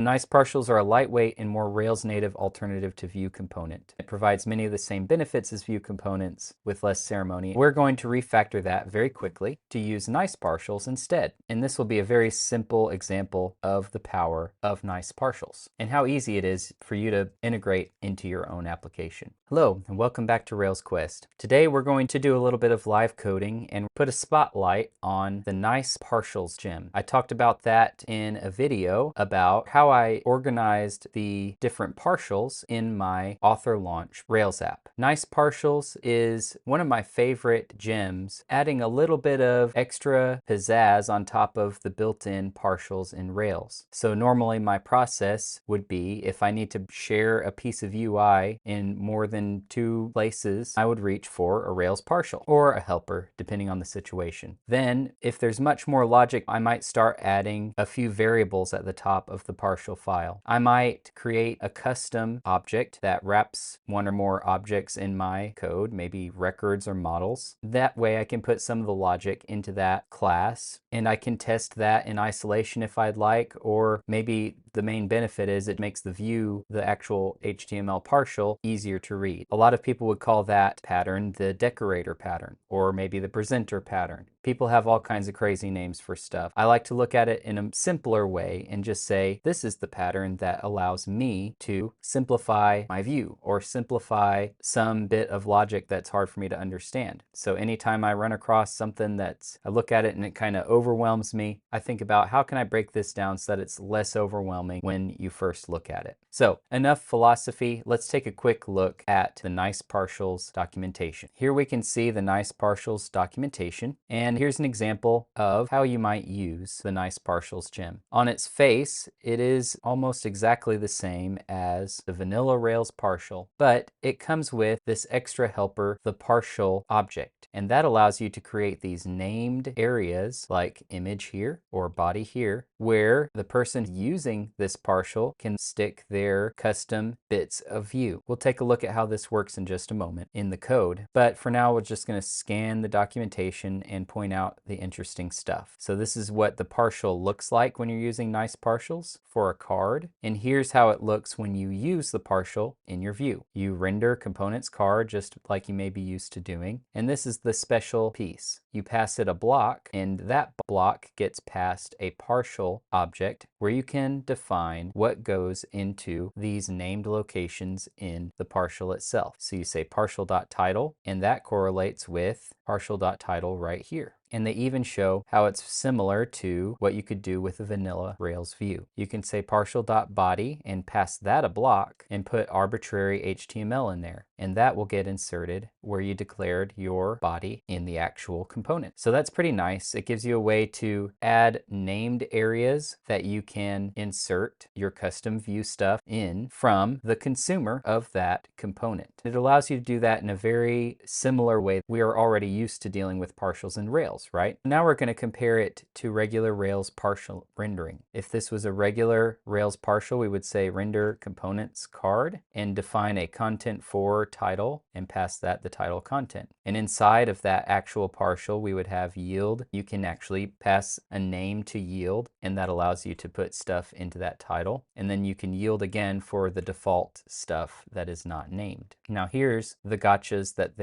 Nice partials are a lightweight and more Rails native alternative to ViewComponent. It provides many of the same benefits as ViewComponents with less ceremony. We're going to refactor that very quickly to use nice partials instead. And this will be a very simple example of the power of nice partials and how easy it is for you to integrate into your own application. Hello, and welcome back to Rails Quest. Today we're going to do a little bit of live coding and put a spotlight on the nice partials gem. I talked about that in a video about how I organized the different partials in my author launch Rails app. Nice partials is one of my favorite gems, adding a little bit of extra pizzazz on top of the built-in partials in Rails. So normally my process would be, if I need to share a piece of UI in more than two places, I would reach for a Rails partial or a helper, depending on the situation. Then, if there's much more logic, I might start adding a few variables at the top of the partial file. I might create a custom object that wraps one or more objects in my code, maybe records or models. That way I can put some of the logic into that class, and I can test that in isolation if I'd like, or maybe the main benefit is it makes the view, the actual HTML partial, easier to read. A lot of people would call that pattern the decorator pattern, or maybe the presenter pattern. People have all kinds of crazy names for stuff. I like to look at it in a simpler way and just say, this is the pattern that allows me to simplify my view or simplify some bit of logic that's hard for me to understand. So anytime I run across something I look at it and it kind of overwhelms me, I think about how can I break this down so that it's less overwhelming when you first look at it. So enough philosophy. Let's take a quick look at the nice partials documentation. Here we can see the nice partials documentation, and here's an example of how you might use the nice partials gem. On its face, it is almost exactly the same as the vanilla Rails partial, but it comes with this extra helper, the partial object. And that allows you to create these named areas like image here or body here, where the person using this partial can stick their custom bits of view. We'll take a look at how this works in just a moment in the code, but for now we're just going to scan the documentation and point out the interesting stuff. So this is what the partial looks like when you're using nice partials for a card, and here's how it looks when you use the partial in your view. You render components card just like you may be used to doing, and this is the special piece. You pass it a block, and that block gets passed a partial object where you can define what goes into these named locations in the partial itself. So you say partial.title, and that correlates with partial.title right here. And they even show how it's similar to what you could do with a vanilla Rails view. You can say partial.body and pass that a block and put arbitrary HTML in there. And that will get inserted where you declared your body in the actual component. So that's pretty nice. It gives you a way to add named areas that you can insert your custom view stuff in from the consumer of that component. It allows you to do that in a very similar way we are already used to dealing with partials in Rails, right? Now we're going to compare it to regular Rails partial rendering. If this was a regular Rails partial, we would say render components card and define a content for title and pass that the title content. And inside of that actual partial, we would have yield. You can actually pass a name to yield, and that allows you to put stuff into that title. And then you can yield again for the default stuff that is not named. Now here's the gotchas that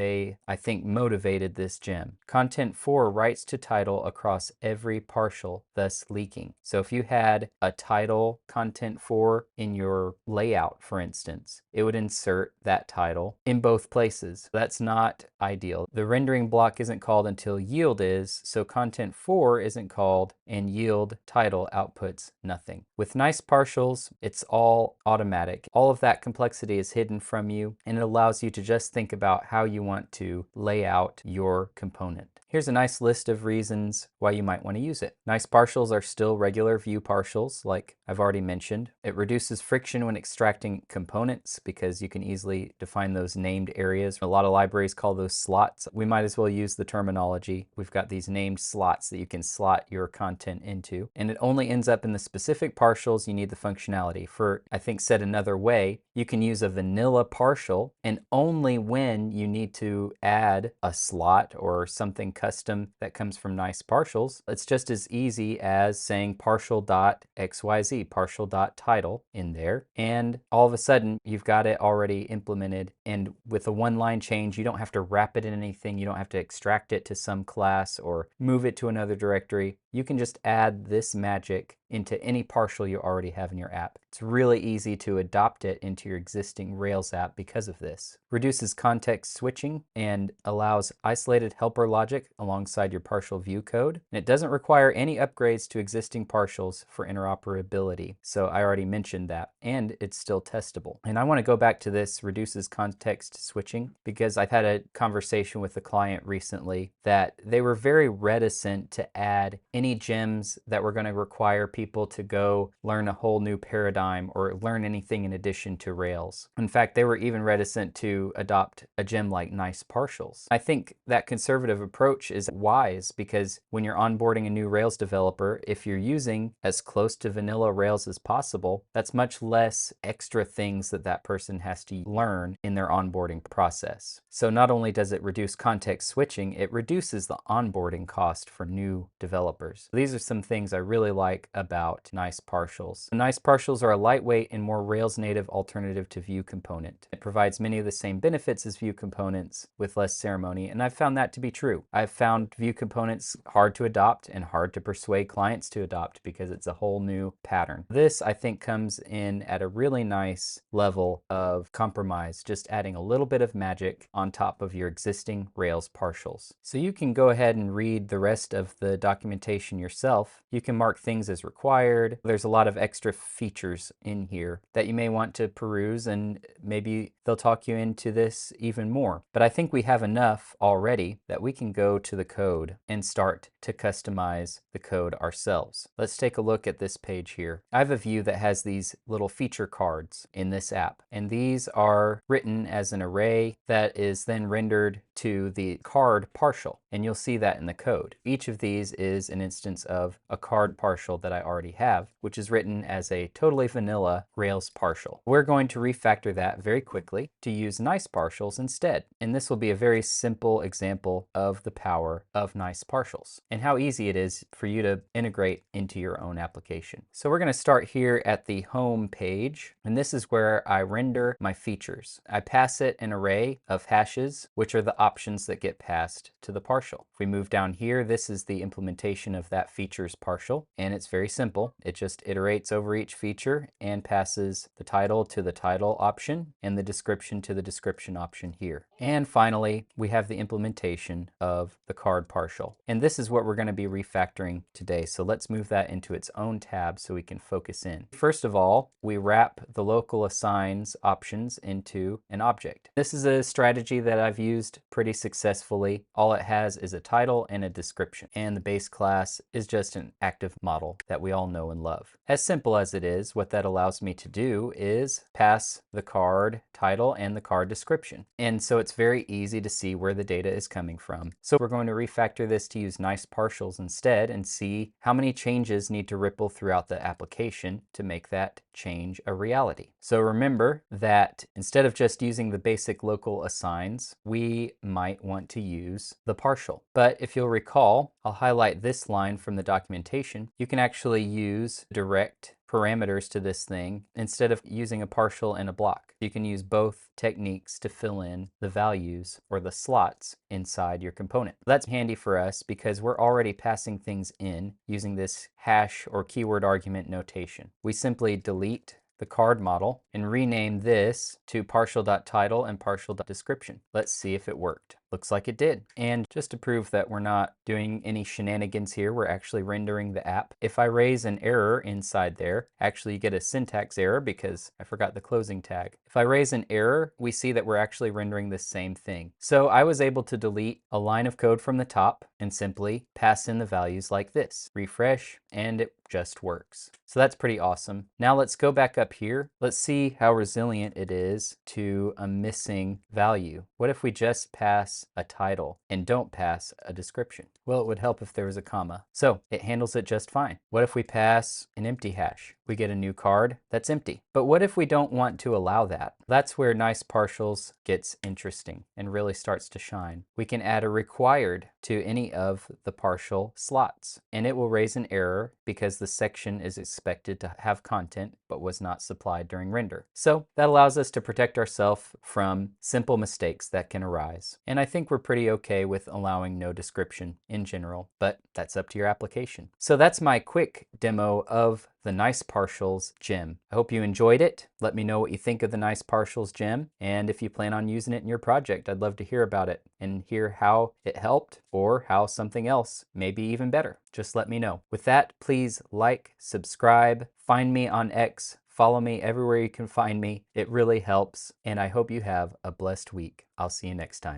I think motivated this gem. Content for writes to title across every partial, thus leaking. So if you had a title content for in your layout, for instance, it would insert that title in both places. That's not ideal. The rendering block isn't called until yield is, so content for isn't called, and yield title outputs nothing. With nice partials, it's all automatic. All of that complexity is hidden from you, and it allows you to just think about how you want to lay out your component. Here's a nice list of reasons why you might want to use it. Nice partials are still regular view partials, like I've already mentioned. It reduces friction when extracting components because you can easily define those named areas. A lot of libraries call those slots. We might as well use the terminology. We've got these named slots that you can slot your content into, and it only ends up in the specific partials you need the functionality. For, I think said another way, you can use a vanilla partial, and only when you need to add a slot or something custom that comes from nice partials, it's just as easy as saying partial.xyz, partial.title in there, and all of a sudden you've got it already implemented. And with a one-line change, you don't have to wrap it in anything. You don't have to extract it to some class or move it to another directory. You can just add this magic into any partial you already have in your app. It's really easy to adopt it into your existing Rails app because of this. Reduces context switching and allows isolated helper logic alongside your partial view code. And it doesn't require any upgrades to existing partials for interoperability. So I already mentioned that, and it's still testable. And I want to go back to this reduces context switching because I've had a conversation with a client recently that they were very reticent to add any gems that were going to require people to go learn a whole new paradigm or learn anything in addition to Rails. In fact, they were even reticent to adopt a gem like nice partials. I think that conservative approach is wise because when you're onboarding a new Rails developer, if you're using as close to vanilla Rails as possible, that's much less extra things that that person has to learn in their onboarding process. So not only does it reduce context switching, it reduces the onboarding cost for new developers. These are some things I really like about nice partials. Nice partials are a lightweight and more Rails native alternative to ViewComponent. It provides many of the same benefits as ViewComponents with less ceremony, and I've found that to be true. I've found ViewComponents hard to adopt and hard to persuade clients to adopt because it's a whole new pattern. This, I think, comes in at a really nice level of compromise, just adding a little bit of magic on top of your existing Rails partials. So you can go ahead and read the rest of the documentation yourself. You can mark things as required. There's a lot of extra features in here that you may want to peruse, and maybe they'll talk you into this even more. But I think we have enough already that we can go to the code and start to customize the code ourselves. Let's take a look at this page here. I have a view that has these little feature cards in this app, and these are written as an array that is then rendered to the card partial, and you'll see that in the code. Each of these is an instance of a card partial that I already have, which is written as a totally vanilla Rails partial. We're going to refactor that very quickly to use nice partials instead, and this will be a very simple example of the power of nice partials and how easy it is for you to integrate into your own application. So we're going to start here at the home page, and this is where I render my features. I pass it an array of hashes, which are the options that get passed to the partial. If we move down here, this is the implementation of that features partial, and it's very simple. It just iterates over each feature and passes the title to the title option and the description to the description option here. And finally, we have the implementation of the card partial. And this is what we're going to be refactoring today. So let's move that into its own tab so we can focus in. First of all, we wrap the local assigns options into an object. This is a strategy that I've used pretty successfully. All it has is a title and a description, and the base class is just an active model that we all know and love. As simple as it is, what that allows me to do is pass the card title and the card description. And so it's very easy to see where the data is coming from. So we're going to refactor this to use nice partials instead and see how many changes need to ripple throughout the application to make that change a reality. So remember that instead of just using the basic local assigns, we might want to use the partial. But if you'll recall, I'll highlight this line from the documentation. You can actually use direct parameters to this thing instead of using a partial and a block. You can use both techniques to fill in the values or the slots inside your component. That's handy for us because we're already passing things in using this hash or keyword argument notation. We simply delete the card model and rename this to partial.title and partial.description. Let's see if it worked. Looks like it did. And just to prove that we're not doing any shenanigans here, we're actually rendering the app. If I raise an error inside there, actually you get a syntax error because I forgot the closing tag. If I raise an error, we see that we're actually rendering the same thing. So I was able to delete a line of code from the top and simply pass in the values like this. Refresh, and it just works. So that's pretty awesome. Now let's go back up here. Let's see how resilient it is to a missing value. What if we just pass a title and don't pass a description? Well, it would help if there was a comma. So it handles it just fine. What if we pass an empty hash? we get a new card that's empty. But what if we don't want to allow that? That's where nice partials gets interesting and really starts to shine. We can add a required to any of the partial slots, and it will raise an error because the section is expected to have content but was not supplied during render. So that allows us to protect ourselves from simple mistakes that can arise. And I think we're pretty okay with allowing no description in general, but that's up to your application. So that's my quick demo of the Nice Partials gem. I hope you enjoyed it. Let me know what you think of the Nice Partials gem, and if you plan on using it in your project, I'd love to hear about it and hear how it helped or how something else may be even better. Just let me know. With that, please like, subscribe, find me on X, follow me everywhere you can find me. It really helps, and I hope you have a blessed week. I'll see you next time.